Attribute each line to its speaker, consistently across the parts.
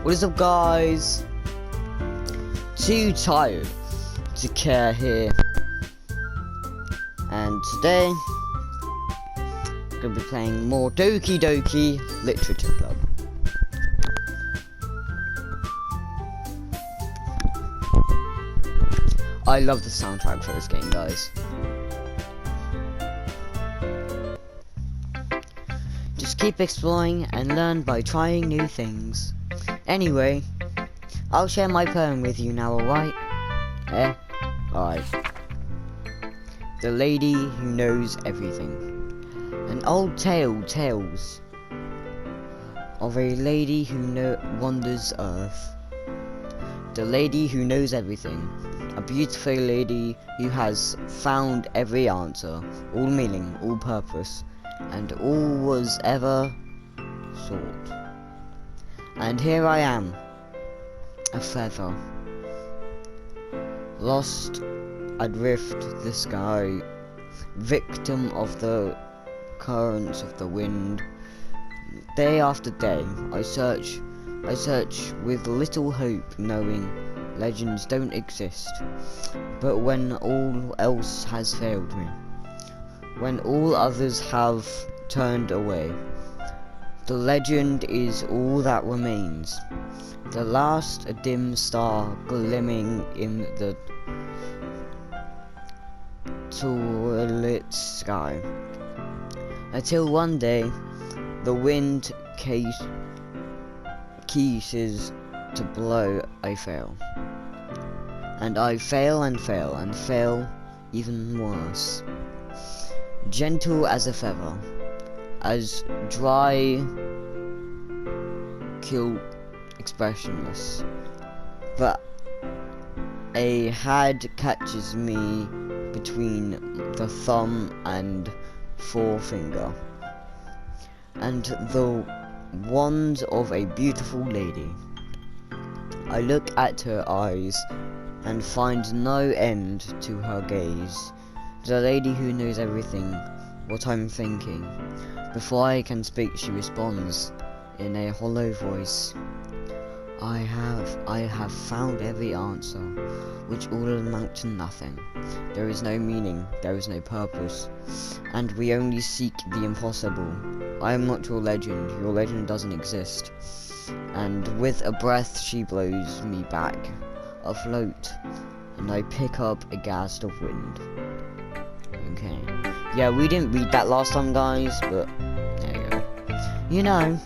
Speaker 1: What is up, guys? Too tired to care here. And today, I'm going to be playing more Doki Literature Club. I love the soundtrack for this game, guys. Just keep exploring and learn by trying new things. Anyway, I'll share my poem with you now, alright? Alright. The Lady Who Knows Everything. An old tale tells of a lady who wanders Earth. The lady who knows everything. A beautiful lady who has found every answer, all meaning, all purpose, and all was ever sought. And here I am, a feather, lost adrift the sky, victim of the currents of the wind. Day after day, I search with little hope, knowing legends don't exist. But when all else has failed me, when all others have turned away, the legend is all that remains. The last, a dim star glimmering in the twilight sky. Until one day, the wind ceases to blow, I fail. And I fail and fail and fail even worse. Gentle as a feather, as dry, killed, expressionless. But a hand catches me between the thumb and forefinger, and the wand of a beautiful lady. I look at her eyes and find no end to her gaze. The lady who knows everything, what I'm thinking. Before I can speak, she responds in a hollow voice. I have found every answer, which all amount to nothing. There is no meaning, there is no purpose, and we only seek the impossible. I am not your legend doesn't exist. And with a breath she blows me back, afloat, and I pick up a gust of wind. Okay. Yeah, we didn't read that last time, guys, but there you go. You know,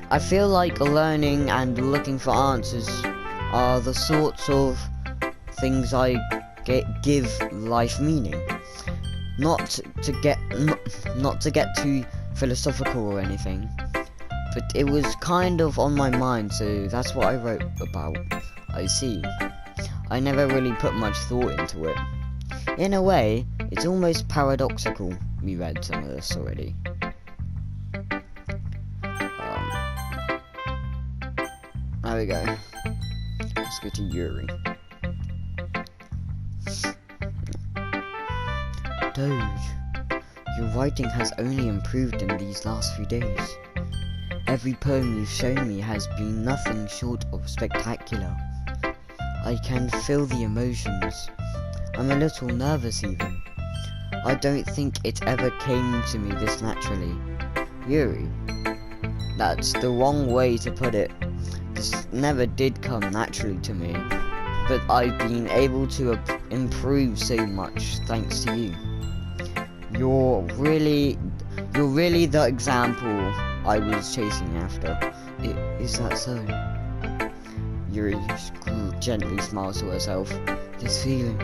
Speaker 1: I feel like learning and looking for answers are the sorts of things I give life meaning. Not to get too philosophical or anything, but it was kind of on my mind, so that's what I wrote about. I see. I never really put much thought into it. In a way, it's almost paradoxical. We read some of this already. There we go. Let's go to Yuri. Doge, your writing has only improved in these last few days. Every poem you've shown me has been nothing short of spectacular. I can feel the emotions. I'm a little nervous even. I don't think it ever came to me this naturally. Yuri, that's the wrong way to put it. This never did come naturally to me, but I've been able to improve so much thanks to you. You're really the example I was chasing after. Is that so? Yuri gently smiles to herself. This feeling.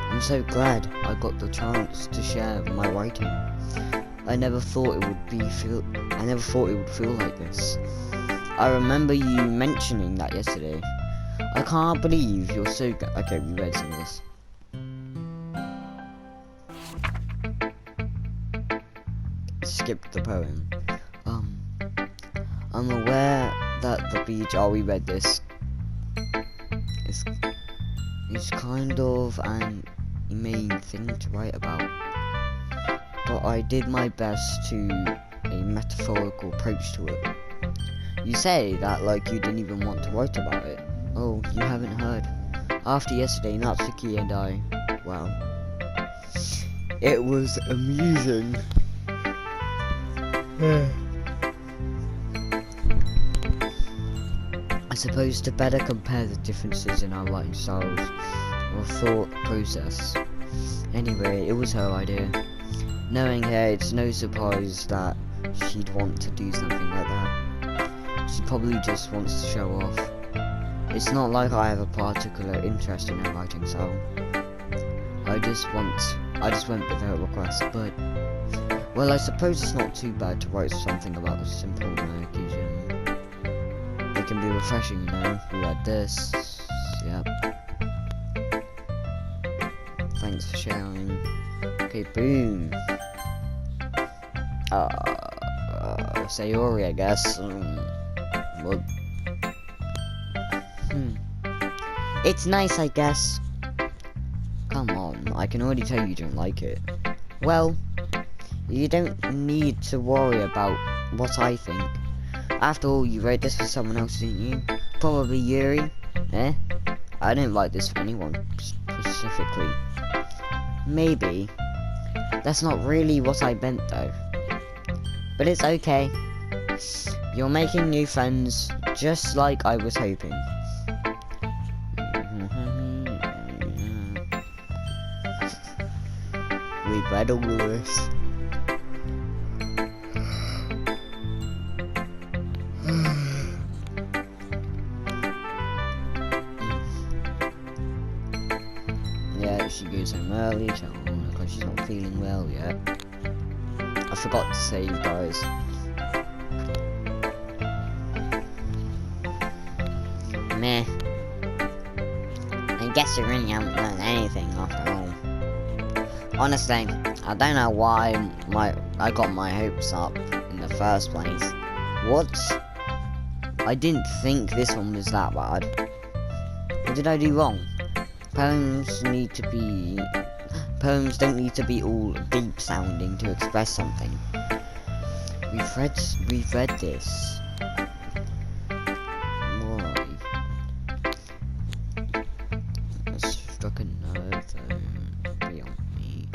Speaker 1: I'm so glad I got the chance to share my writing. I never thought it would feel like this. I remember you mentioning that yesterday. I can't believe you're so good. Okay, we read some of this. Skip the poem. I'm aware that the beach. Oh, we read this. It's kind of an main thing to write about, but I did my best to a metaphorical approach to it. You say that like you didn't even want to write about it. Oh, you haven't heard. After yesterday, Natsuki and I, well, it was amusing. I suppose to better compare the differences in our writing styles or thought process. Anyway, it was her idea. Knowing her, it's no surprise that she'd want to do something like that. She probably just wants to show off. It's not like I have a particular interest in her writing style. I just went with her request, but well, I suppose it's not too bad to write something about a simple occasion. It can be refreshing, you know. Like this. Yep. Thanks for sharing. Okay, boom. Say yuri, I guess. Well, it's nice, I guess. Come on, I can already tell you don't like it. Well, you don't need to worry about what I think. After all, you wrote this for someone else, didn't you? Probably Yuri. Eh? I didn't write this for anyone specifically. Maybe. That's not really what I meant though. But it's okay. You're making new friends, just like I was hoping. We read all this. Yeah, she goes home early, because she's not feeling well yet. I forgot to save, guys. Meh. I guess you really haven't learned anything after all. Honestly, I don't know why I got my hopes up in the first place. What? I didn't think this one was that bad. What did I do wrong? Poems don't need to be all deep sounding to express something. We've read this. Why? It struck a nerve though beyond me.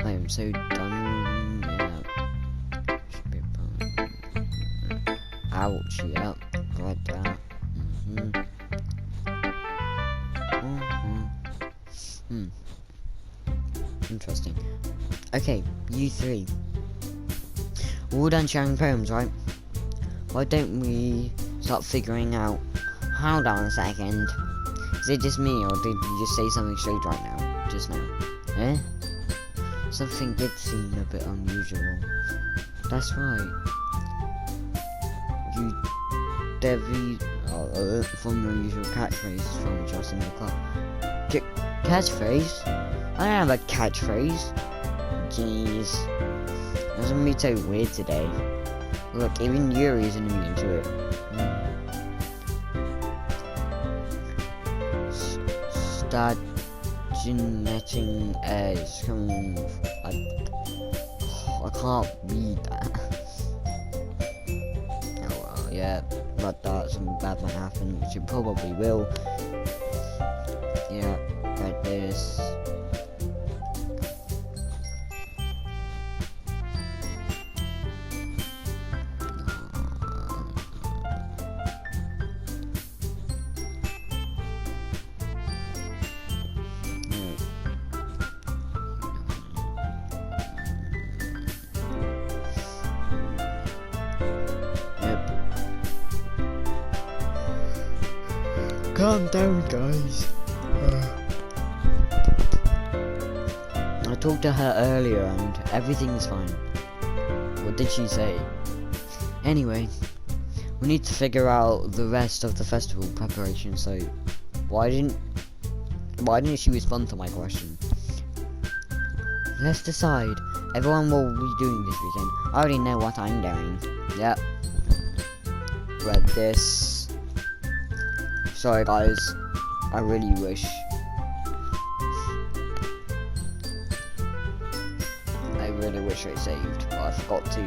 Speaker 1: I am so done. Yeah. Ouch, yep. Like that. Interesting. Okay, you three. We're all done sharing poems, right? Why don't we start figuring out... Hold on a second. Is it just me, or did you just say something strange right now? Just now. Eh? Something did seem a bit unusual. That's right. You deviate from your usual catchphrase from just in the club. Catchphrase? I don't have a catchphrase. Jeez. That's gonna be so weird today. Look, even Yuri isn't immune to it. Stagnating is coming. I can't read that. Oh well, yeah. But that something bad might happen, which it probably will. Yeah, like this. Calm down, guys. I talked to her earlier and everything's fine. What did she say? Anyway, we need to figure out the rest of the festival preparation, so why didn't she respond to my question? Let's decide. Everyone will be doing this weekend. I already know what I'm doing. Yep. Read this. Sorry guys, I really wish I saved, but I forgot to.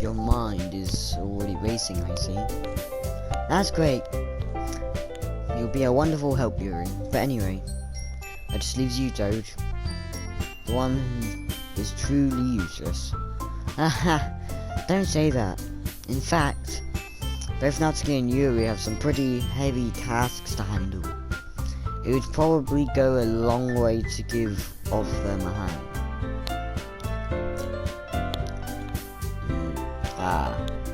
Speaker 1: your mind is already racing, I see. That's great. You'll be a wonderful help, Yuri. But anyway, that just leaves you, Doge. The one who is truly useless. Haha, don't say that. In fact, both Natsuki and Yuri have some pretty heavy tasks to handle. It would probably go a long way to give of them a hand.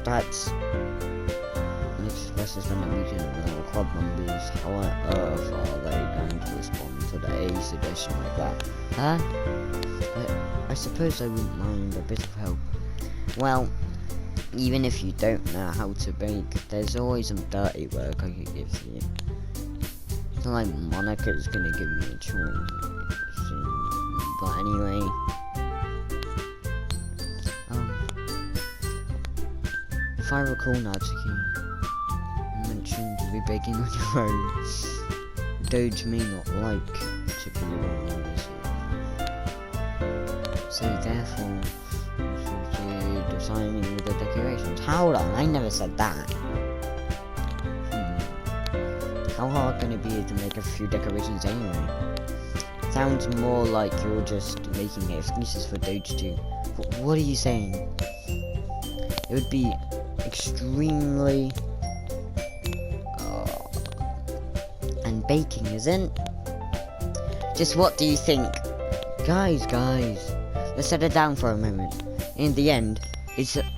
Speaker 1: That's an express has been a meeting with our club members. How on earth are they going to respond to a suggestion like that? Huh? I suppose I wouldn't mind a bit of help. Well, even if you don't know how to bake, there's always some dirty work I could give to you. It's not like Monica's gonna give me a choice. But anyway, if I recall, Natsuki, you mentioned to be baking on your own. Doge may not like to be around this. So therefore, you should do designing with the decorations. Hold on, I never said that. How hard can it be to make a few decorations anyway? Sounds more like you're just making excuses for Doge to. What are you saying? It would be extremely and baking isn't. Just what do you think? Guys, let's set it down for a moment. In the end,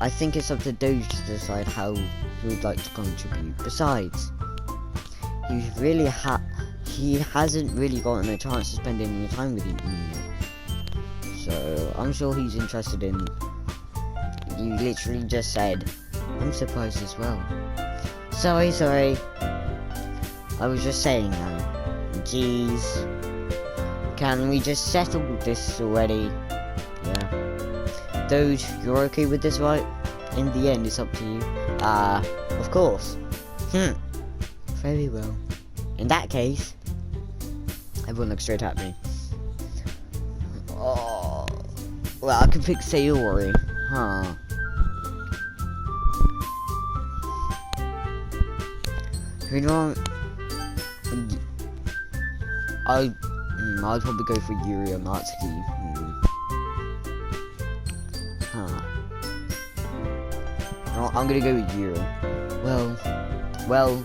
Speaker 1: I think it's up to Doge to decide how he would like to contribute. Besides, he hasn't really gotten a chance to spend any time with you yet. So I'm sure he's interested in. You literally just said, I'm surprised as well. Sorry. I was just saying now. Jeez. Can we just settle this already? Yeah. Doge, you're okay with this, right? In the end, it's up to you. Of course. Very well. In that case, everyone looks straight at me. Oh. Well, I can pick Sayori. Huh. You know, I'd probably go for Yuri or Natsuki. No, I'm gonna go with Yuri. Well,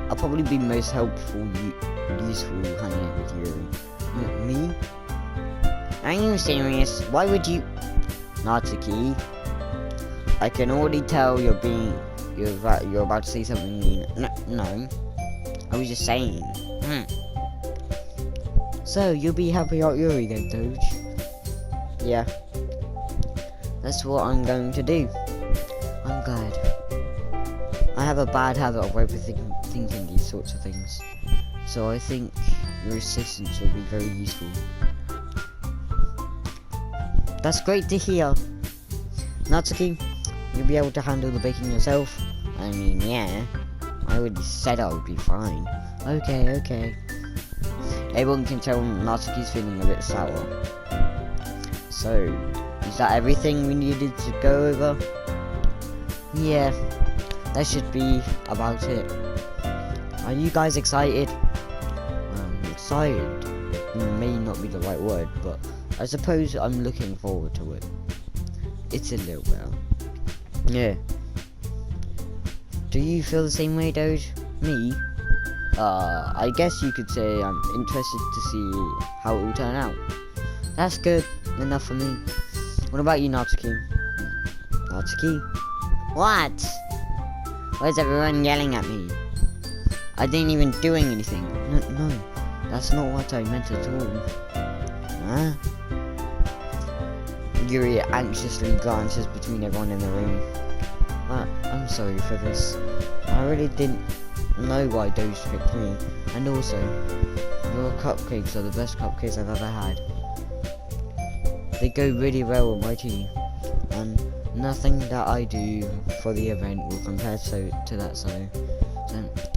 Speaker 1: I'll probably be most helpful, useful hanging out with Yuri. Me? Are you serious? Why would you? Natsuki, I can already tell you're about to say something mean. No, I was just saying. So, you'll be helping out Yuri then, Doge? Yeah. That's what I'm going to do. I'm glad. I have a bad habit of overthinking these sorts of things. So I think your assistance will be very useful. That's great to hear. Natsuki, you'll be able to handle the baking yourself? I mean, yeah. I already said I would be fine. Okay. Everyone can tell Natsuki's feeling a bit sour. So, is that everything we needed to go over? Yeah, that should be about it. Are you guys excited? Excited may not be the right word, but I suppose I'm looking forward to it. It's a little bit. Yeah. Do you feel the same way, Doge? Me? I guess you could say I'm interested to see how it will turn out. That's good enough for me. What about you, Natsuki? Natsuki? What? Why's everyone yelling at me? I didn't even do anything. No, that's not what I meant at all. Huh? Yuri anxiously glances between everyone in the room. I'm sorry for this. I really didn't know why Doge picked me. And also, your cupcakes are the best cupcakes I've ever had. They go really well with my tea. And nothing that I do for the event will compare to that, so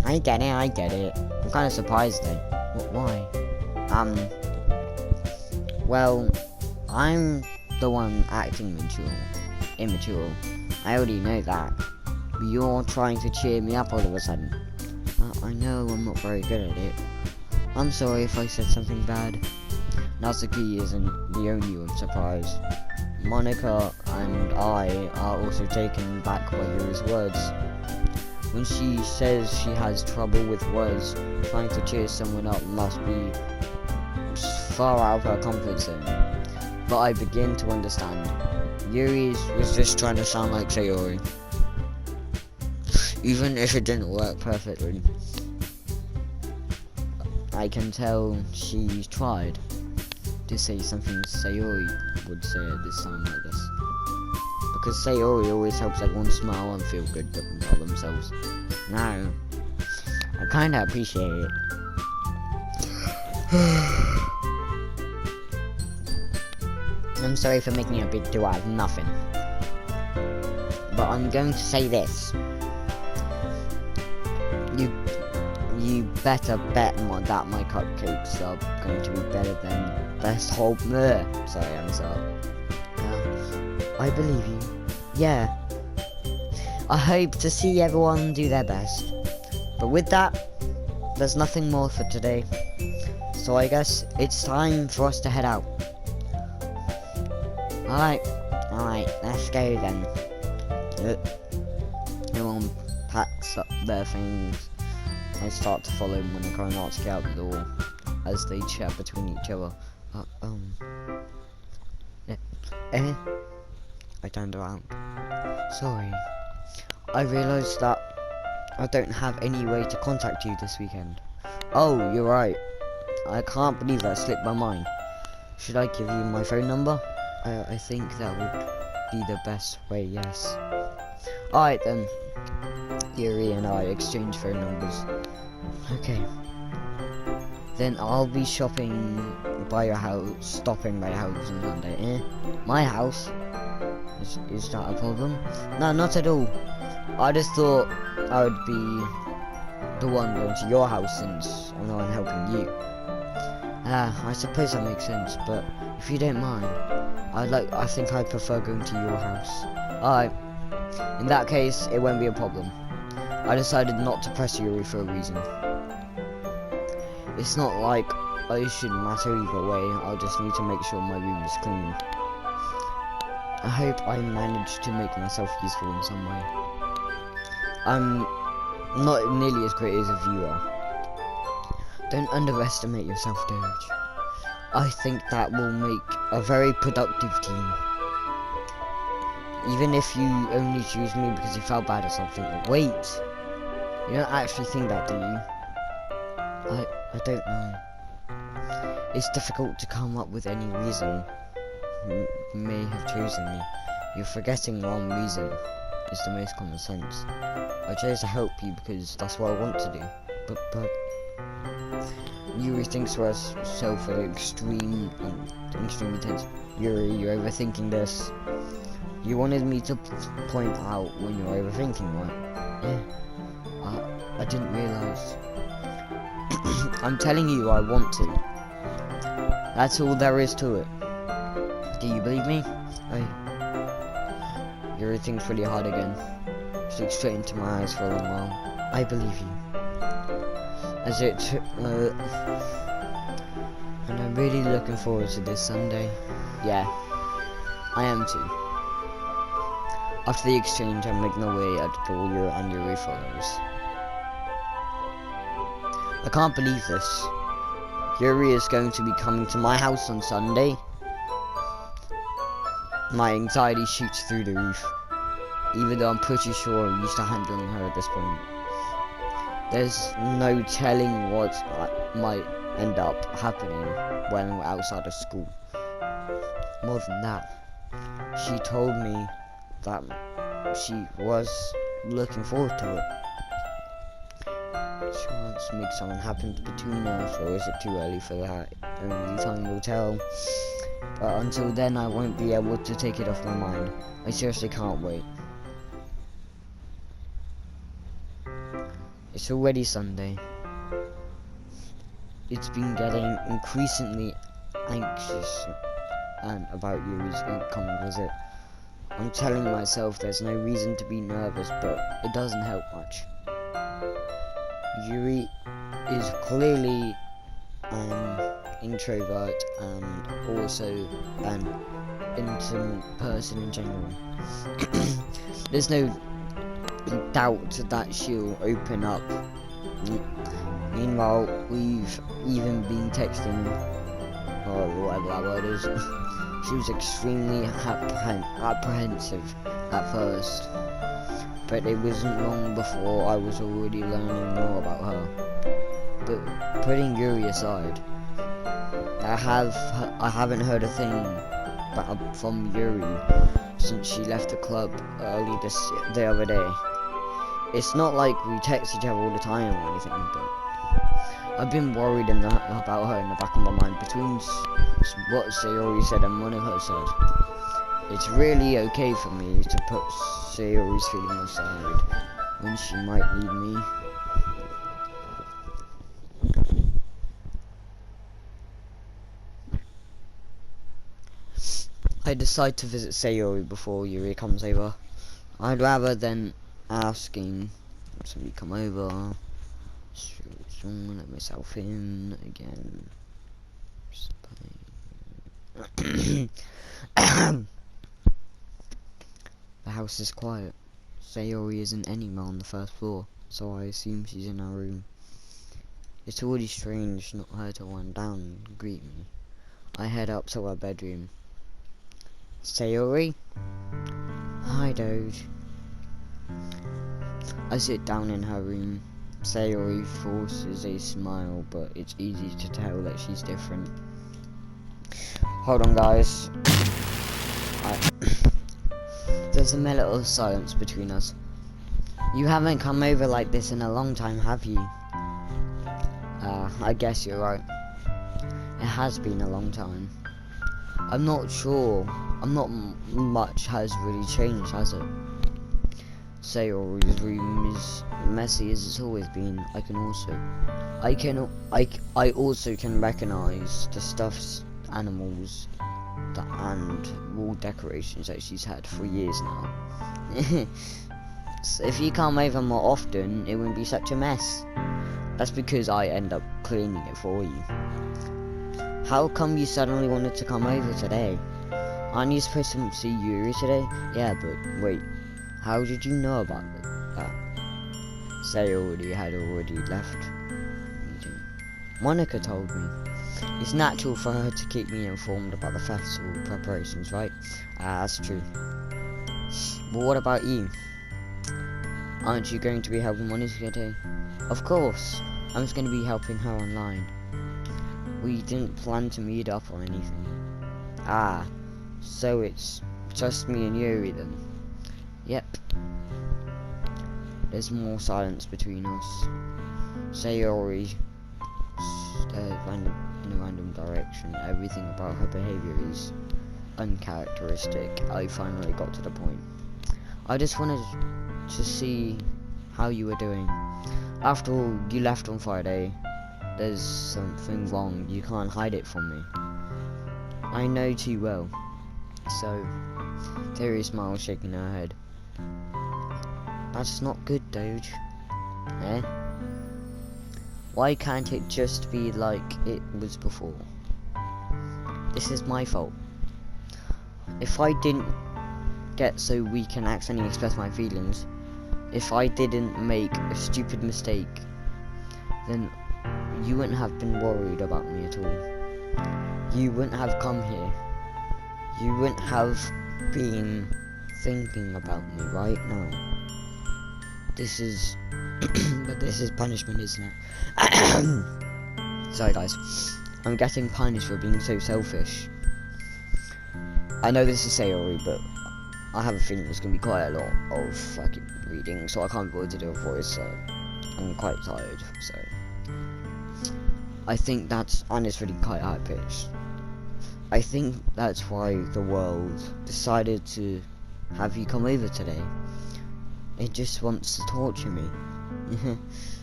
Speaker 1: I get it. I'm kind of surprised though. Why? Well, I'm the one acting immature. I already know that. But you're trying to cheer me up all of a sudden. I know I'm not very good at it. I'm sorry if I said something bad. Natsuki isn't the only one surprised. Monica and I are also taken back by Yuri's words. When she says she has trouble with words, trying to cheer someone up must be far out of her comfort zone. But I begin to understand. Yuri was just trying to sound like Sayori. Even if it didn't work perfectly. I can tell she tried to say something Sayori would say at this time like this. Because Sayori always helps everyone smile and feel good about themselves. Now, I kinda appreciate it. I'm sorry for making a big deal out of nothing. But I'm going to say this. You better bet that my cupcakes are going to be better than best whole. Sorry, I'm sorry. I believe you. Yeah. I hope to see everyone do their best. But with that, there's nothing more for today. So I guess it's time for us to head out. Alright, let's go then. Everyone packs up their things. I start to follow Monica and Natsuki out the door as they chat between each other. I turned around. Sorry. I realised that I don't have any way to contact you this weekend. Oh, you're right. I can't believe that slipped my mind. Should I give you my phone number? I think that would be the best way, yes. Alright then. Yuri and I exchange phone numbers. Okay. Then I'll be stopping by your house on Sunday. My house? Is that a problem? No, not at all. I just thought I would be the one going to your house since I'm the one helping you. I suppose that makes sense, but if you don't mind, I think I prefer going to your house. Alright. In that case, it won't be a problem. I decided not to press Yuri for a reason. It's not like I should matter either way, I'll just need to make sure my room is clean. I hope I managed to make myself useful in some way. I'm not nearly as great as you are. Don't underestimate yourself, Doge. I think that will make a very productive team. Even if you only choose me because you felt bad or something. Wait! You don't actually think that, do you? I don't know. It's difficult to come up with any reason you may have chosen me. You're forgetting one reason is the most common sense. I chose to help you because that's what I want to do. But Yuri thinks we're so for extremely tense. Yuri, you're overthinking this. You wanted me to point out when you're overthinking, right? Yeah. I didn't realise. I'm telling you, I want to. That's all there is to it. Do you believe me? Yuri thinks really hard again. She looks straight into my eyes for a long while. I believe you. And I'm really looking forward to this Sunday. Yeah, I am too. After the exchange, I'm making my way at the door and Yuri follows. I can't believe this. Yuri is going to be coming to my house on Sunday. My anxiety shoots through the roof, even though I'm pretty sure I'm used to handling her at this point. There's no telling what might end up happening when we're outside of school. More than that, she told me that she was looking forward to it. She wants to make something happen between us, or is it too early for that? Only time will tell. But until then, I won't be able to take it off my mind. I seriously can't wait. It's already Sunday. It's been getting increasingly anxious and about Yuri's incoming visit. I'm telling myself there's no reason to be nervous, but it doesn't help much. Yuri is clearly an introvert and also an intimate person in general. There's no doubt that she'll open up. Meanwhile, we've even been texting, or whatever that word is. She was extremely apprehensive at first, but it wasn't long before I was already learning more about her. But putting Yuri aside, I haven't heard a thing from Yuri since she left the club the other day. It's not like we text each other all the time or anything, but I've been worried about her in the back of my mind between what Sayori said and Monica said. It's really okay for me to put Sayori's feeling aside when she might need me. I decide to visit Sayori before Yuri comes over. I'd rather than asking somebody come over. Let myself in again. The house is quiet. Sayori isn't anywhere on the first floor, so I assume she's in her room. It's already strange not her to run down and greet me. I head up to her bedroom. Sayori? Hi, Doge. I sit down in her room. Sayori forces a smile, but it's easy to tell that she's different. Hold on, guys. There's a minute of silence between us. You haven't come over like this in a long time, have you? I guess you're right. It has been a long time. I'm not sure. Much has really changed, has it? Sayori's room is messy as it's always been. I also can recognize the stuffed animals and wall decorations that she's had for years now. So if you come over more often, it wouldn't be such a mess. That's because I end up cleaning it for you. How come you suddenly wanted to come over today? Aren't you supposed to see Yuri today? Yeah, but wait, how did you know about that? Sayori had already left. Monica told me. It's natural for her to keep me informed about the festival preparations, right? That's true. But what about you? Aren't you going to be helping Monica today? Of course. I'm just going to be helping her online. We didn't plan to meet up or anything. So it's just me and Yuri then? Yep. There's more silence between us. Sayori stared in a random direction. Everything about her behaviour is uncharacteristic. I finally got to the point. I just wanted to see how you were doing. After all, you left on Friday. There's something wrong. You can't hide it from me. I know too well. So, Terry smiles, shaking her head. That's not good, Doge. Eh? Why can't it just be like it was before? This is my fault. If I didn't get so weak and accidentally express my feelings, if I didn't make a stupid mistake, then you wouldn't have been worried about me at all. You wouldn't have come here. You wouldn't have been thinking about me right now. This is but this is punishment, isn't it? Sorry guys, I'm getting punished for being so selfish. I know this is Sayori, but I have a feeling there's going to be quite a lot of fucking reading, so I can't be able to do a voice, so I'm quite tired, so I think that's, and it's really quite high pitched. I think that's why the world decided to have you come over today. It just wants to torture me.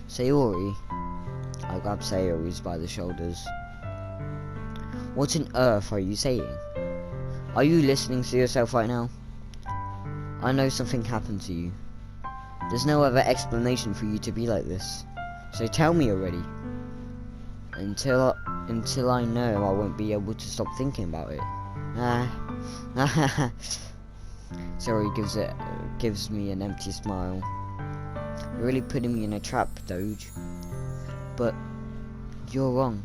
Speaker 1: Sayori. I grabbed Sayori's by the shoulders. What on earth are you saying? Are you listening to yourself right now? I know something happened to you. There's no other explanation for you to be like this. So tell me already. Until I know, I won't be able to stop thinking about it. Sorry, gives me an empty smile. You're really putting me in a trap, Doge. But you're wrong.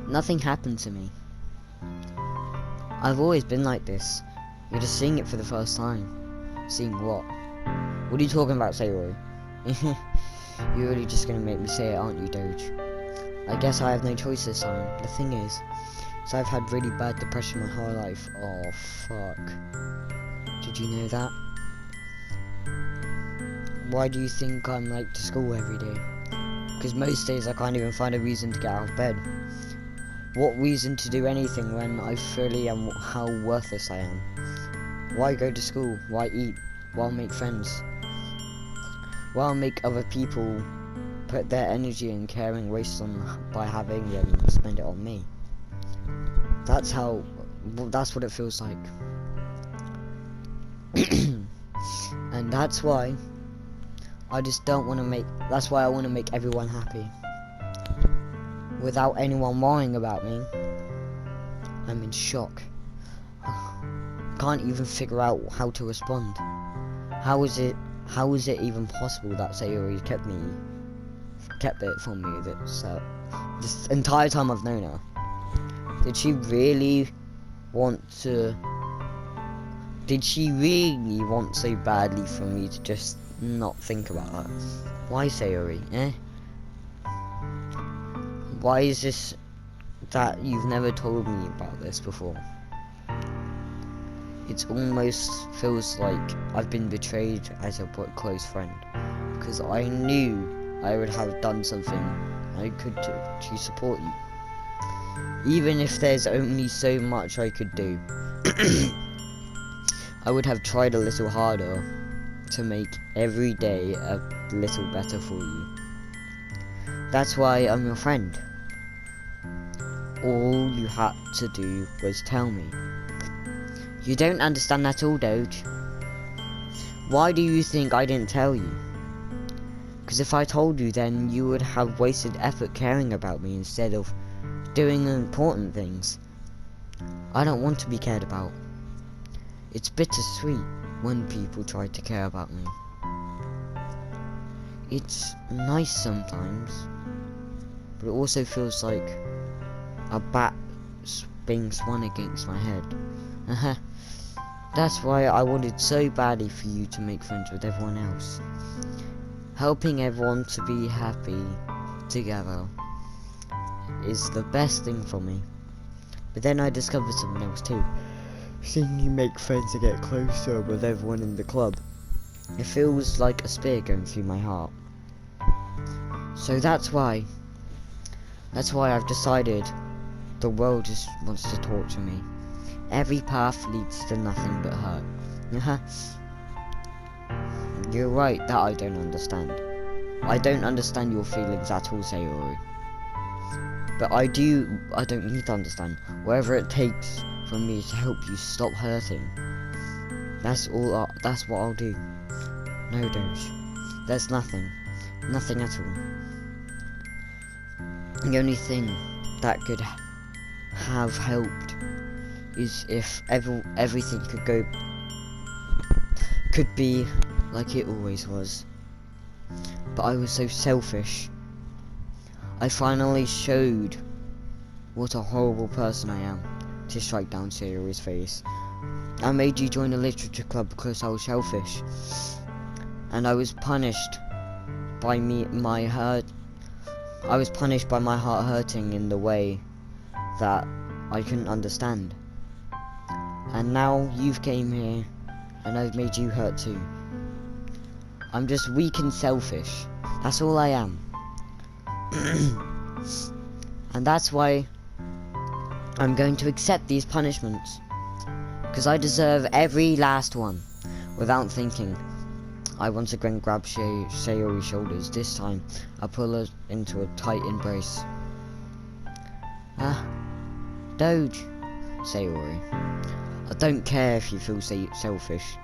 Speaker 1: Nothing happened to me. I've always been like this. You're just seeing it for the first time. Seeing what? What are you talking about, Sayori? You're really just gonna make me say it, aren't you, Doge? I guess I have no choice this time. The thing is, so I've had really bad depression my whole life. Oh, fuck. Did you know that? Why do you think I'm late to school every day? Because most days I can't even find a reason to get out of bed. What reason to do anything when I fully am how worthless I am? Why go to school? Why eat? Why make friends? Why make other people put their energy and caring waste on by having them spend it on me? That's what it feels like. And that's why I just don't want to that's why I want to make everyone happy. Without anyone worrying about me, I'm in shock. Can't even figure out how to respond. How is it even possible that Sayori kept it from me this entire time I've known her? Did she really want so badly for me to just not think about her? Why, Sayori, Why is this that you've never told me about this before? It almost feels like I've been betrayed as a close friend, because I knew I would have done something I could do to support you. Even if there's only so much I could do, I would have tried a little harder to make every day a little better for you. That's why I'm your friend. All you had to do was tell me. You don't understand at all, Doge. Why do you think I didn't tell you? Because if I told you, then you would have wasted effort caring about me instead of doing important things. I don't want to be cared about. It's bittersweet when people try to care about me. It's nice sometimes, but it also feels like a bat being swung against my head. That's why I wanted so badly for you to make friends with everyone else. Helping everyone to be happy together is the best thing for me. But then I discovered something else too. Seeing you make friends and get closer with everyone in the club, it feels like a spear going through my heart. So that's why I've decided the world just wants to torture me. Every path leads to nothing but hurt. You're right that I don't understand. I don't understand your feelings at all, Sayori. But I don't need to understand. Whatever it takes for me to help you stop hurting. That's what I'll do. No, Doge. There's nothing at all. The only thing that could have helped is if everything could be like it always was. But I was so selfish. I finally showed what a horrible person I am to strike down Sayori's face. I made you join a literature club because I was selfish, and I was punished by my heart hurting in the way that I couldn't understand. And now you've came here and I've made you hurt too. I'm just weak and selfish. That's all I am. And that's why I'm going to accept these punishments, because I deserve every last one. Without thinking, I once again grab Sayori's shoulders. This time, I pull her into a tight embrace. Doge, Sayori. I don't care if you feel selfish.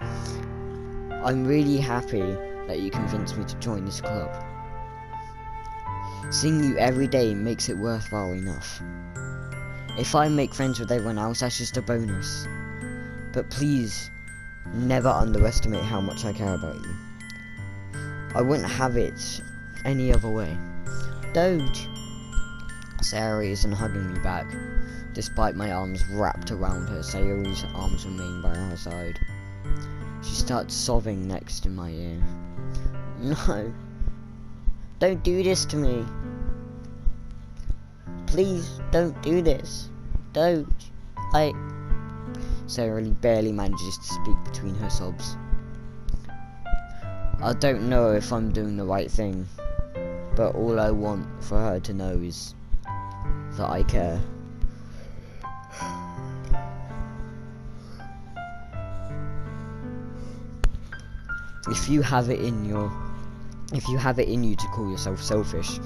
Speaker 1: I'm really happy that you convinced me to join this club. Seeing you every day makes it worthwhile enough. If I make friends with everyone else, that's just a bonus. But please, never underestimate how much I care about you. I wouldn't have it any other way. Don't. Sayori isn't hugging me back, despite my arms wrapped around her. Sayori's arms remain by her side. She starts sobbing next to my ear. No. Don't do this to me. Please, don't do this. Don't. Sayori barely manages to speak between her sobs. I don't know if I'm doing the right thing, but all I want for her to know is that I care. If you have it in you to call yourself selfish,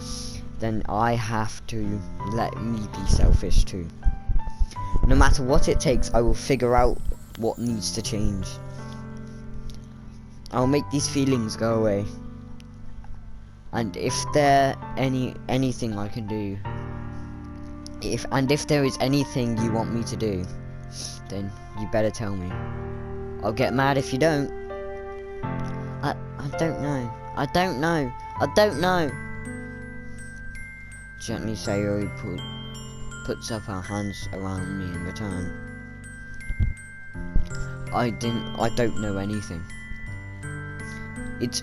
Speaker 1: then I have to let me be selfish too. No matter what it takes, I will figure out what needs to change. I'll make these feelings go away. And if there anything I can do, if there is anything you want me to do, then you better tell me. I'll get mad if you don't. I don't know. I don't know. Gently, Sayori puts up her hands around me in return. I don't know anything. It's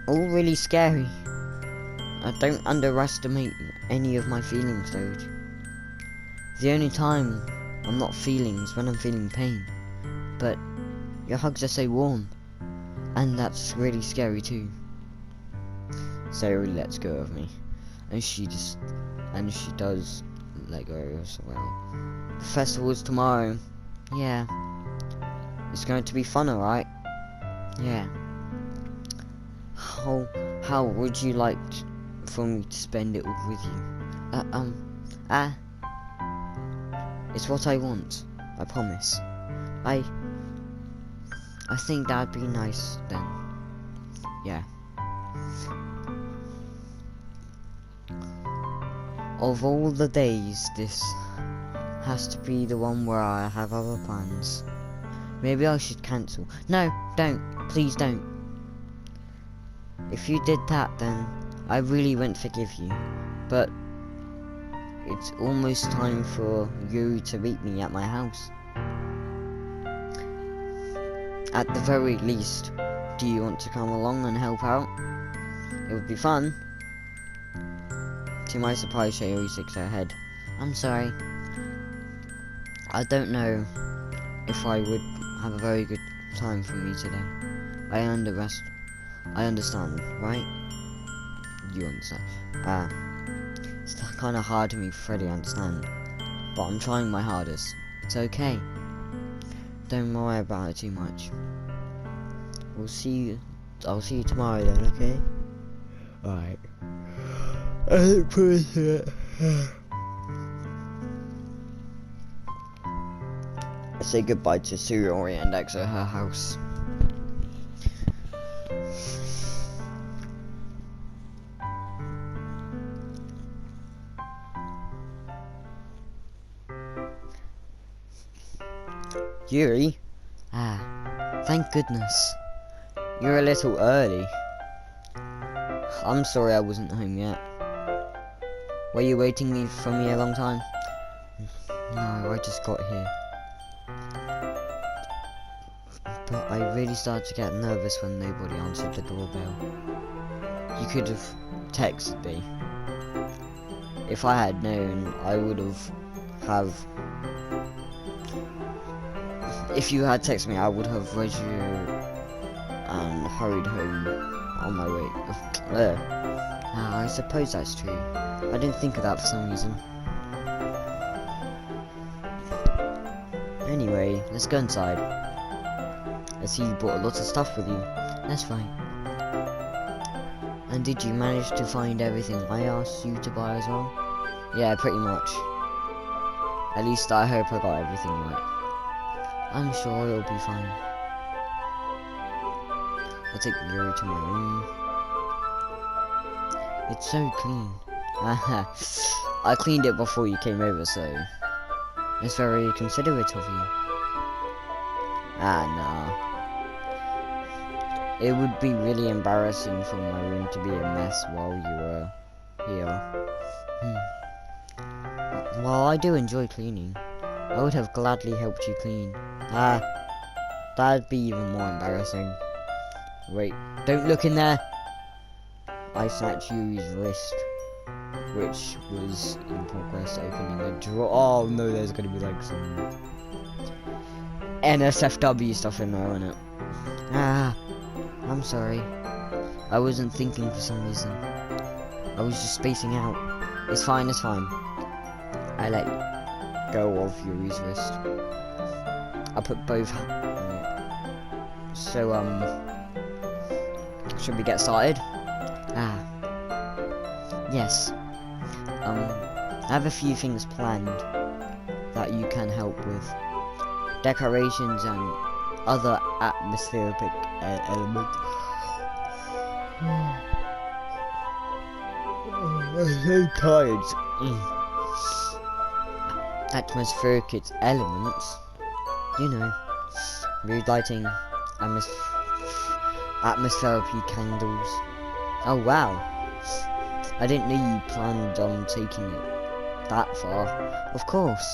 Speaker 1: all really scary. I don't underestimate any of my feelings, dude. The only time I'm not feeling is when I'm feeling pain. But your hugs are so warm, and that's really scary too. Sayori lets go of me, and she does let go as well. The festival's tomorrow. Yeah. It's going to be fun, alright? Yeah. How would you like for me to spend it with you? It's what I want. I promise. I think that'd be nice then. Yeah. Of all the days, this has to be the one where I have other plans. Maybe I should cancel. No, don't. Please don't. If you did that, then I really won't forgive you. But it's almost time for Yuri to meet me at my house. At the very least, do you want to come along and help out? It would be fun. To my surprise, Sayori shakes her head. I'm sorry. I don't know if I would have a very good time for me today. I understand, right? You understand. It's kind of hard to me to fully understand, but I'm trying my hardest. It's okay. Don't worry about it too much. I'll see you tomorrow then, okay? Alright. I look forward to it. I say goodbye to Sayori and exit her house. Yuri? Thank goodness. You're a little early. I'm sorry I wasn't home yet. Were you waiting for me a long time? No, I just got here. But I really started to get nervous when nobody answered the doorbell. You could have texted me. If I had known, I would have... If you had texted me, I would have read you and hurried home on my way. I suppose that's true. I didn't think of that for some reason. Anyway, let's go inside. I see you brought a lot of stuff with you. That's fine. And did you manage to find everything I asked you to buy as well? Yeah, pretty much. At least I hope I got everything right. I'm sure it'll be fine. I'll take Yuri to my room. It's so clean. I cleaned it before you came over, so it's very considerate of you. Nah. It would be really embarrassing for my room to be a mess while you were here. Well, I do enjoy cleaning. I would have gladly helped you clean. That'd be even more embarrassing. Wait, don't look in there! I snatched Yuri's wrist, which was in progress opening a drawer. Oh no, there's gonna be like some NSFW stuff in there, isn't it? I'm sorry. I wasn't thinking for some reason. I was just spacing out. It's fine, it's fine. I let go of Yuri's wrist. I put both. So, should we get started? Yes. I have a few things planned that you can help with. Decorations and other atmospheric elements. I'm so tired. Atmospheric elements. You know, mood lighting, atmospheric candles. Oh wow. I didn't know you planned on taking it that far. Of course.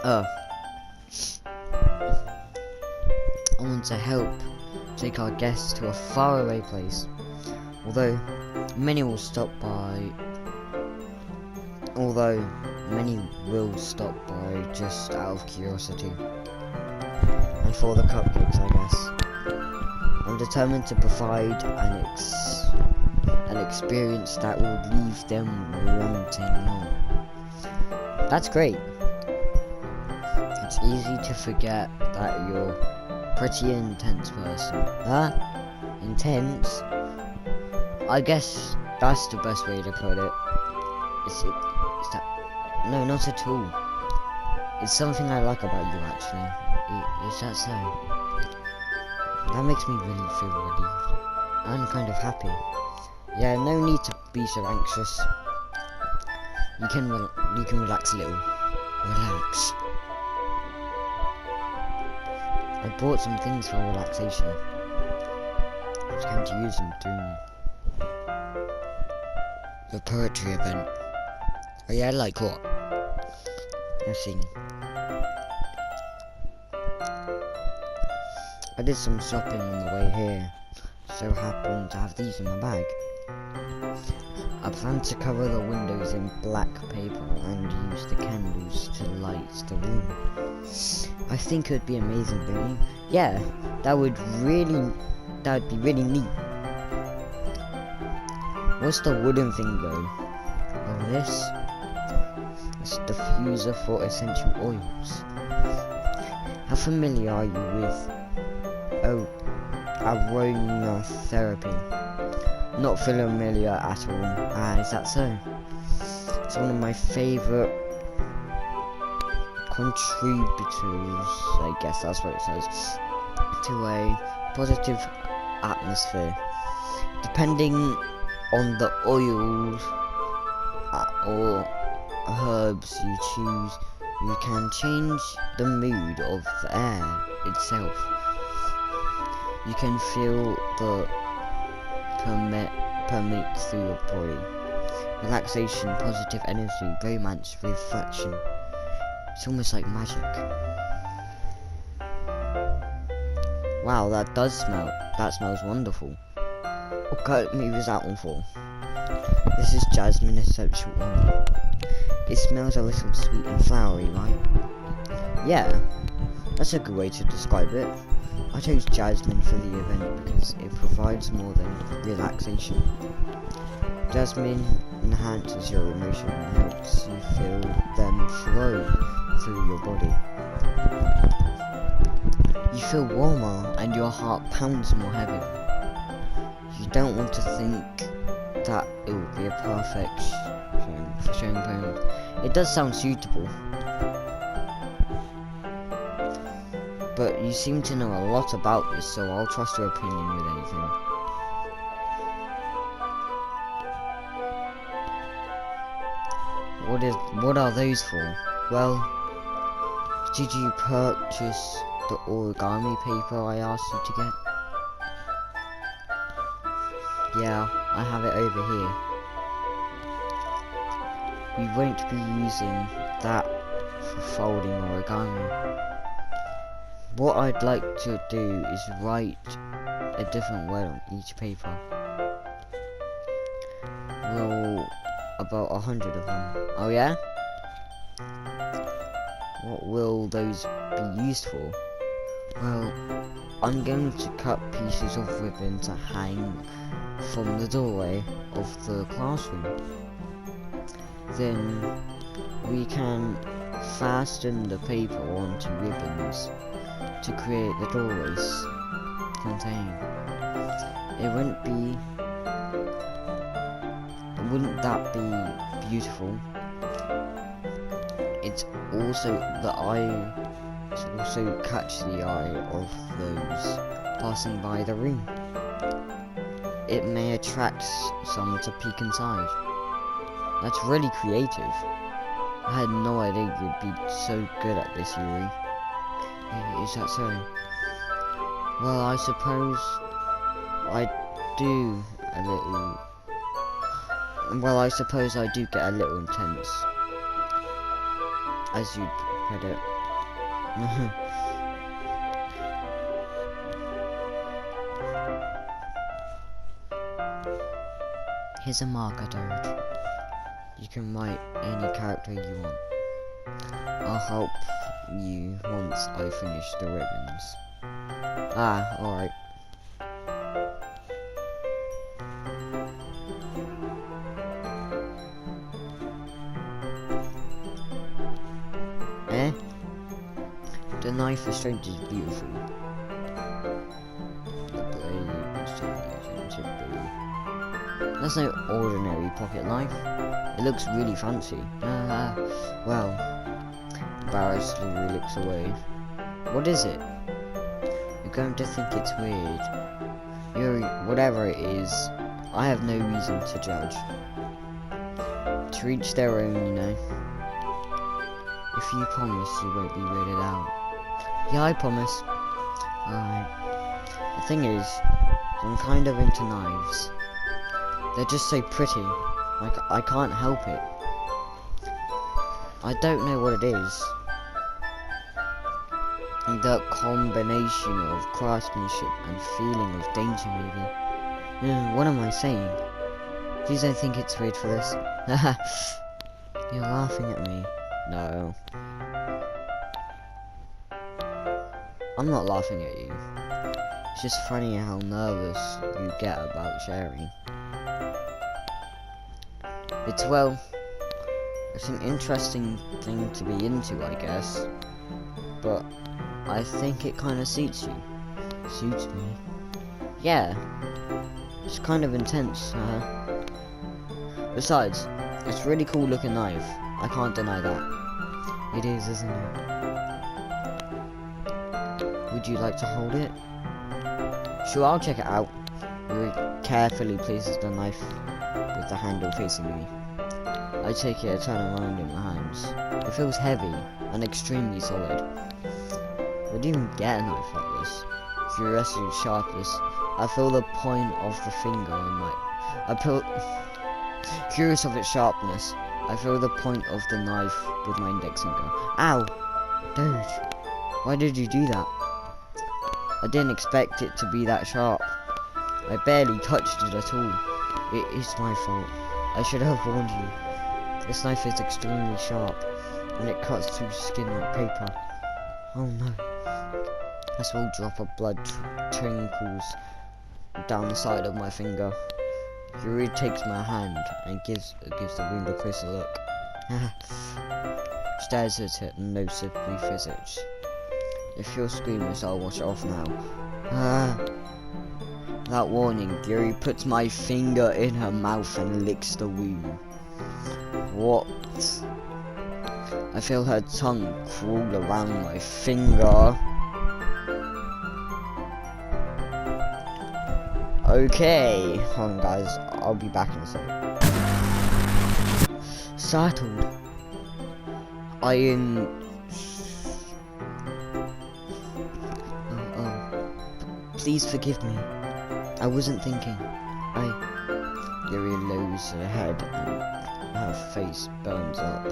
Speaker 1: I want to help take our guests to a faraway place. Although many will stop by just out of curiosity. And for the cupcakes, I guess. I'm determined to provide an experience that will leave them wanting more. That's great. It's easy to forget that you're a pretty intense person. Intense? I guess that's the best way to put it. Is that? No, not at all. It's something I like about you, actually. Is that so? That makes me really feel relieved. I'm kind of happy. Yeah, no need to be so anxious. You can relax a little. Relax. I bought some things for relaxation. I was going to use them during the poetry event. Oh yeah, like what? Let's see. I did some shopping on the way here. So happened to have these in my bag. I plan to cover the windows in black paper and use the candles to light the room. I think it would be amazing, don't you? Yeah, that would be really neat. What's the wooden thing though? Oh, this? It's the diffuser for essential oils. How familiar are you with aromatherapy? Not familiar at all. Is that so? It's one of my favourite contributors, I guess that's what it says, to a positive atmosphere. Depending on the oils or herbs you choose, you can change the mood of the air itself. You can feel the permeate through your body. Relaxation, positive energy, romance, reflection. It's almost like magic. Wow, that does smell. That smells wonderful. What kind of move is that one for? This is jasmine essential oil. It smells a little sweet and flowery, right? Yeah, that's a good way to describe it. I chose jasmine for the event because it provides more than relaxation. Jasmine enhances your emotion and helps you feel them flow through your body. You feel warmer and your heart pounds more heavily. You don't want to think that it would be a perfect for showing poems. It does sound suitable, but you seem to know a lot about this, so I'll trust your opinion with anything. What are those for? Well, did you purchase the origami paper I asked you to get? Yeah, I have it over here. We won't be using that for folding origami. What I'd like to do is write a different word on each paper. Well, about 100 of them. Oh yeah? What will those be used for? Well, I'm going to cut pieces of ribbon to hang from the doorway of the classroom. Then we can fasten the paper onto ribbons to create the doorways contain. Wouldn't that be beautiful? It's also catch the eye of those passing by the room. It may attract some to peek inside. That's really creative. I had no idea you'd be so good at this, Yuri. Is that so? Well, I suppose I do get a little intense, as you'd put it. Here's a marker, Doge. You can write any character you want. I'll help you once I finish the ribbons. Ah, alright. Eh? The knife is strangely beautiful. The blade is strangely. That's no ordinary pocket knife. It looks really fancy. Well, embarrassedly looks away. What is it? You're going to think it's weird. Yuri, whatever it is, I have no reason to judge. To each their own, you know. If you promise you won't be weirded out. Yeah, I promise. Alright. The thing is, I'm kind of into knives. They're just so pretty. Like, I can't help it. I don't know what it is. The combination of craftsmanship and feeling of danger, maybe. What am I saying? Please don't think it's weird for this. You're laughing at me. No. I'm not laughing at you. It's just funny how nervous you get about sharing. It's an interesting thing to be into, I guess. But I think it kind of suits you. Suits me. Yeah. It's kind of intense, Besides, it's a really cool looking knife. I can't deny that. It is, isn't it? Would you like to hold it? Sure, I'll check it out. Yuri carefully places the knife with the handle facing me. I take it and turn around in my hands. It feels heavy and extremely solid. Where do you even get a knife like this? Curiosity of sharpness. I feel the point of the finger in my... Curious of its sharpness. I feel the point of the knife with my index finger. Ow! Dude, why did you do that? I didn't expect it to be that sharp. I barely touched it at all. It is my fault. I should have warned you. This knife is extremely sharp, and it cuts through skin like paper. Oh no. A small drop of blood trickles down the side of my finger. Yuri takes my hand and gives the wound a closer look. Stares at it and notes a brief visage. if you're screaming, I'll wash it off now. Ah. That warning, Yuri puts my finger in her mouth and licks the wound. What? I feel her tongue crawl around my finger. Okay, hold on guys, I'll be back in a second. Startled. I am... Please forgive me. I wasn't thinking. Yuri lowers her head and her face burns up.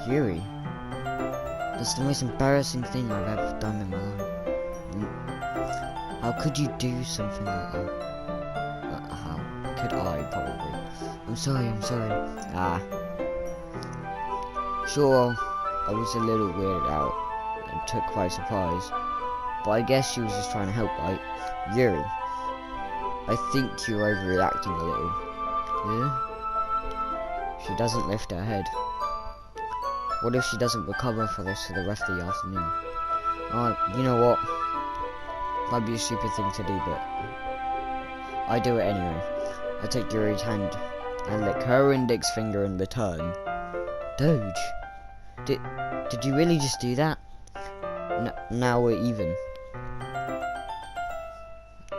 Speaker 1: Yuri? That's the most embarrassing thing I've ever done in my life. How could you do something like that? How could I, probably? I'm sorry. Sure, I was a little weirded out and took by surprise. But I guess she was just trying to help, right? Yuri, I think you're overreacting a little. Yeah? She doesn't lift her head. What if she doesn't recover for this for the rest of the afternoon? You know what? Might be a stupid thing to do, but I do it anyway. I take Yuri's hand and lick her index finger in return. Doge, did you really just do that? Now we're even.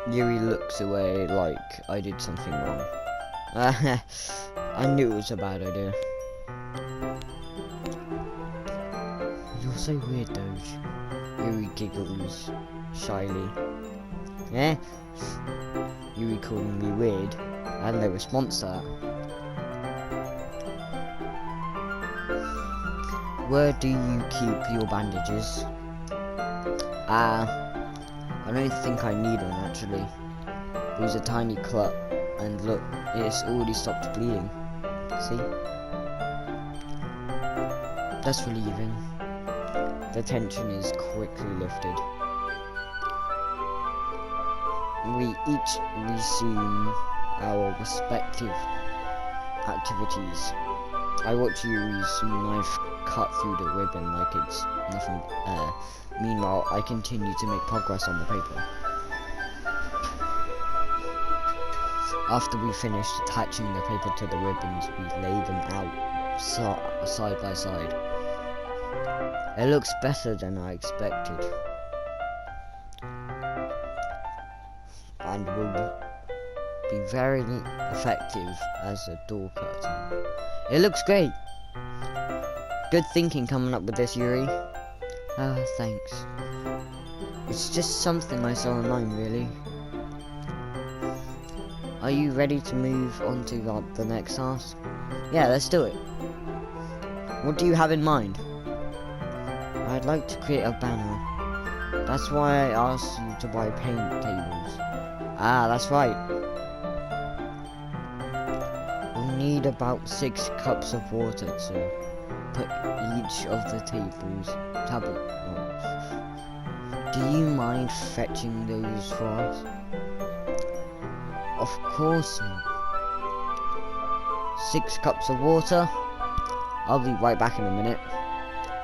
Speaker 1: Yuri looks away like I did something wrong. I knew it was a bad idea. You're so weird, Doge. Yuri giggles shyly. Eh? Yuri calling me weird. I had no response to that. Where do you keep your bandages? I don't think I need one actually. It was a tiny cut, and look, it's already stopped bleeding. See? That's relieving. The tension is quickly lifted. We each resume our respective activities. I watch Yuri's knife cut through the ribbon like it's nothing. Meanwhile, I continue to make progress on the paper. After we finish attaching the paper to the ribbons, we lay them out side by side. It looks better than I expected, and will be very effective as a door curtain. It looks great! Good thinking coming up with this, Yuri. Thanks. It's just something I saw online, really. Are you ready to move on to the next task? Yeah, let's do it. What do you have in mind? I'd like to create a banner. That's why I asked you to buy paint tables. That's right. We'll need about 6 cups of water to put each of the tables. Do you mind fetching those for us? Of course not. 6 cups of water? I'll be right back in a minute.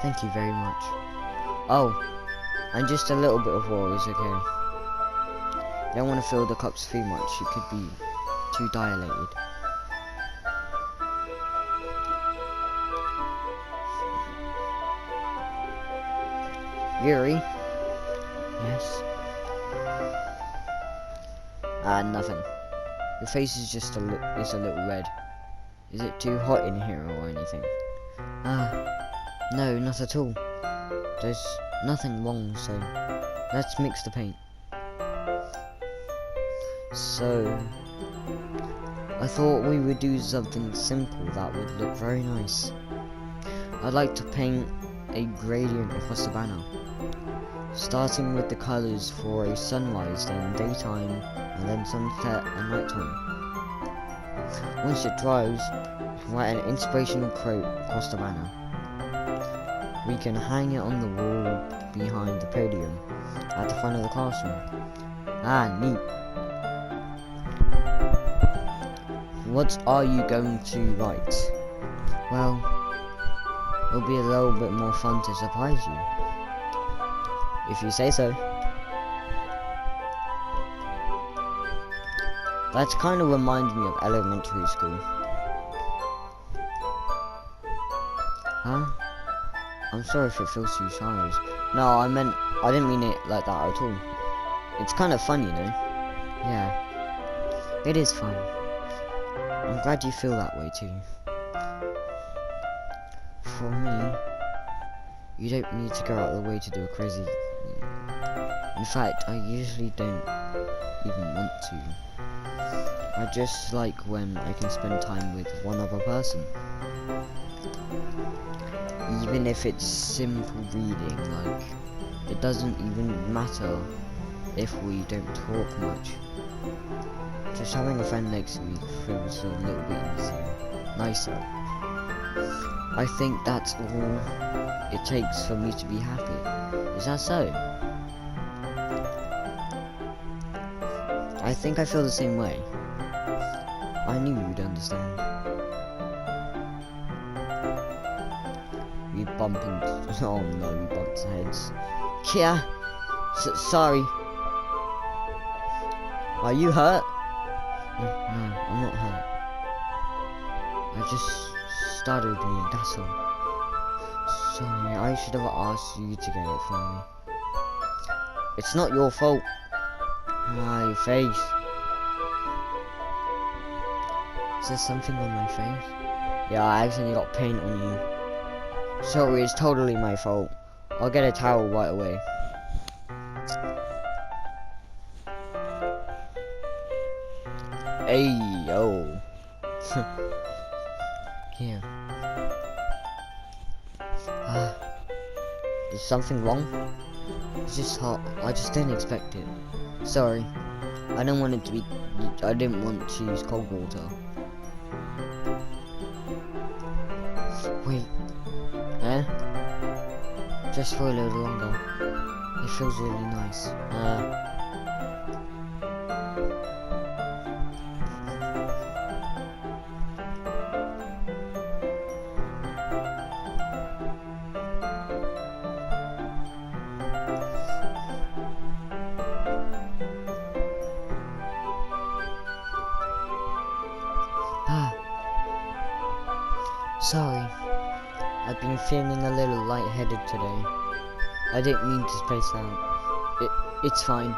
Speaker 1: Thank you very much. Oh, and just a little bit of water is okay. You don't want to fill the cups too much, it could be too dilated. Yuri? Yes? Nothing. Your face is just a little red. Is it too hot in here or anything? No, not at all. There's nothing wrong, so let's mix the paint. So, I thought we would do something simple that would look very nice. I'd like to paint a gradient across the banner, starting with the colours for a sunrise, then daytime, and then sunset and nighttime. Once it dries, write an inspirational quote across the banner. We can hang it on the wall behind the podium at the front of the classroom. Neat. What are you going to write? Well, it'll be a little bit more fun to surprise you. If you say so. That kind of reminds me of elementary school. Huh? I'm sorry if it feels too childish. No, I didn't mean it like that at all. It's kind of fun, you know. Yeah, it is fun. I'm glad you feel that way too. For me, you don't need to go out of the way to do a crazy thing. In fact, I usually don't even want to. I just like when I can spend time with one other person. Even if it's simple reading, like, it doesn't even matter if we don't talk much. Just having a friend next to me feels a little bit easier, nicer. I think that's all it takes for me to be happy. Is that so? I think I feel the same way. I knew you'd understand. We bump into... Oh no, we bumped heads. Kia! Sorry. Are you hurt? No, I'm not hurt. I just startled me, that's all. Sorry, I should have asked you to get it for me. It's not your fault. Ah, your face. Is there something on my face? Yeah, I accidentally got paint on you. Sorry, it's totally my fault. I'll get a towel right away. Hey, yo. Here. Is something wrong? It's just hot. I just didn't expect it. Sorry. I didn't want to use cold water. Wait. Eh? Just for a little longer. It feels really nice. Sorry. I've been feeling a little lightheaded today. I didn't mean to space out. It's fine.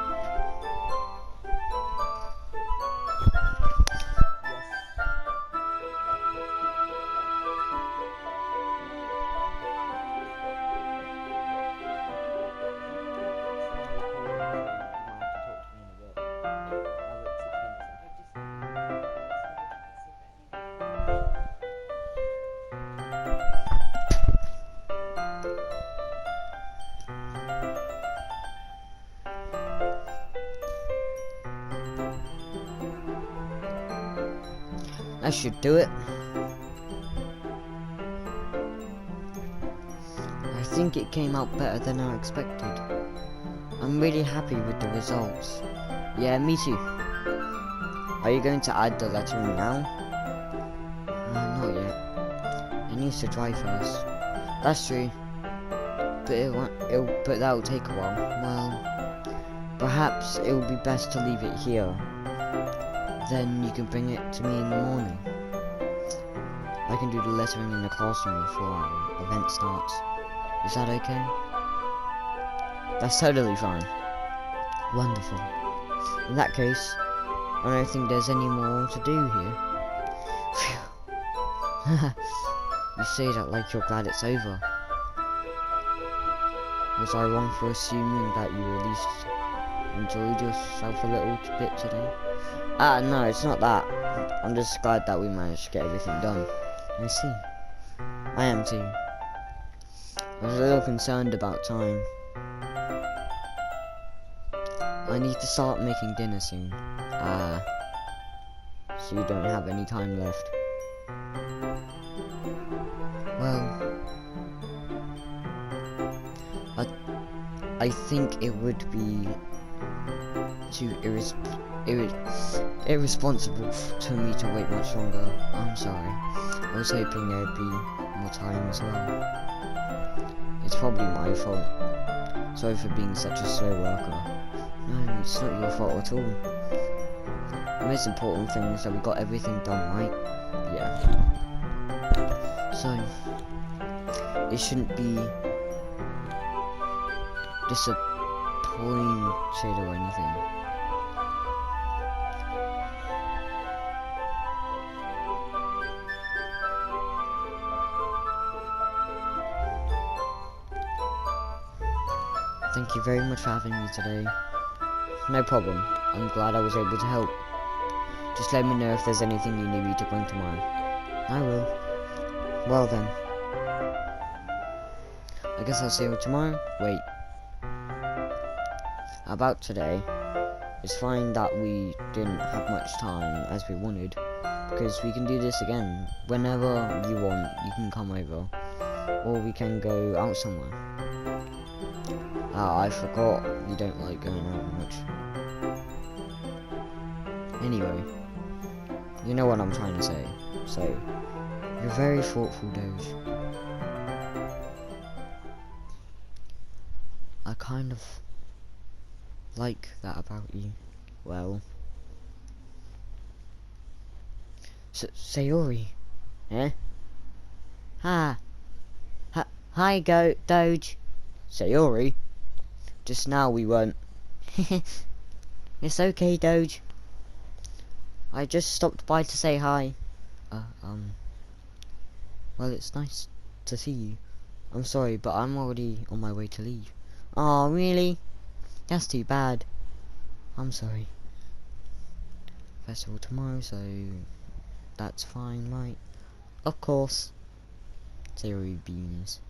Speaker 1: I should do it. I think it came out better than I expected. I'm really happy with the results. Yeah, me too. Are you going to add the lettering now? Not yet. It needs to dry first. That's true. But that'll take a while. Well, perhaps it will be best to leave it here. Then you can bring it to me in the morning. I can do the lettering in the classroom before our event starts. Is that okay? That's totally fine. Wonderful. In that case, I don't think there's any more to do here. You say that like you're glad it's over. Was I wrong for assuming that you at least enjoyed yourself a little bit today? No, it's not that. I'm just glad that we managed to get everything done. I see. I am too. I was a little concerned about time. I need to start making dinner soon. So you don't have any time left. Well, I think it would be too irresponsible to me to wait much longer. I'm sorry. I was hoping there'd be more time as well. It's probably my fault. Sorry for being such a slow worker. No, it's not your fault at all. The most important thing is that we got everything done, right? Yeah. So, it shouldn't be disappointed or anything. Thank you very much for having me today. No problem. I'm glad I was able to help. Just let me know if there's anything you need me to bring tomorrow. I will. Well then. I guess I'll see you tomorrow. Wait. About today. It's fine that we didn't have much time as we wanted. Because we can do this again. Whenever you want, you can come over. Or we can go out somewhere. I forgot you don't like going out much. Anyway, you know what I'm trying to say. So, you're very thoughtful, Doge. I kind of like that about you. Well, Sayori, eh? Hi, Doge. Sayori. Just now we weren't. It's okay, Doge. I just stopped by to say hi. Well, it's nice to see you. I'm sorry, but I'm already on my way to leave. Oh, really? That's too bad. I'm sorry. Festival tomorrow, so that's fine, right? Of course. Sayori beams.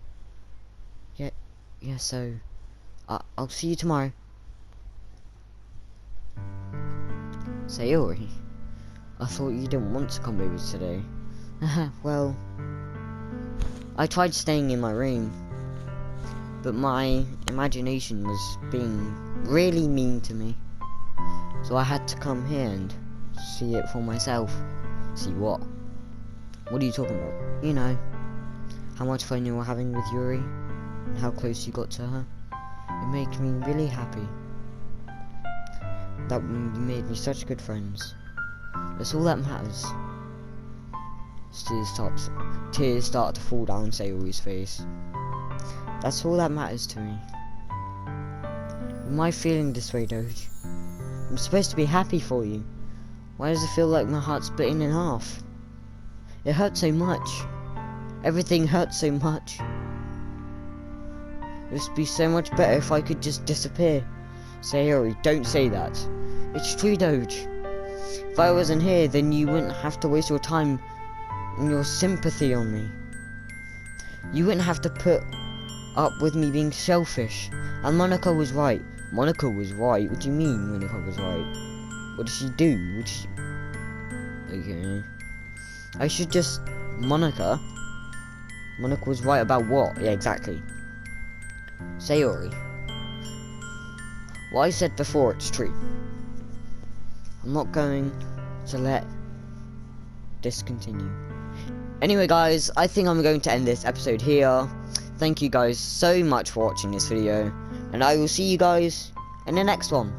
Speaker 1: Yeah, so I'll see you tomorrow. Sayori, I thought you didn't want to come over today. Well, I tried staying in my room, but my imagination was being really mean to me. So I had to come here and see it for myself. See what? What are you talking about? You know, how much fun you were having with Yuri, and how close you got to her. It made me really happy that you made me such good friends. That's all that matters. Tears start to fall down Sayori's face. That's all that matters to me. Am I feeling this way, Doge? I'm supposed to be happy for you. Why does it feel like my heart's splitting in half? It hurts so much. Everything hurts so much. It would be so much better if I could just disappear. Sayori, don't say that. It's true, Doge. If I wasn't here, then you wouldn't have to waste your time and your sympathy on me. You wouldn't have to put up with me being selfish. And Monica was right. Monica was right? What do you mean Monica was right? What did she do? Okay. I should just... Monica was right about what? Yeah, exactly. Sayori. What I said before, it's true. I'm not going to let this continue. Anyway guys, I think I'm going to end this episode here. Thank you guys so much for watching this video, and I will see you guys in the next one.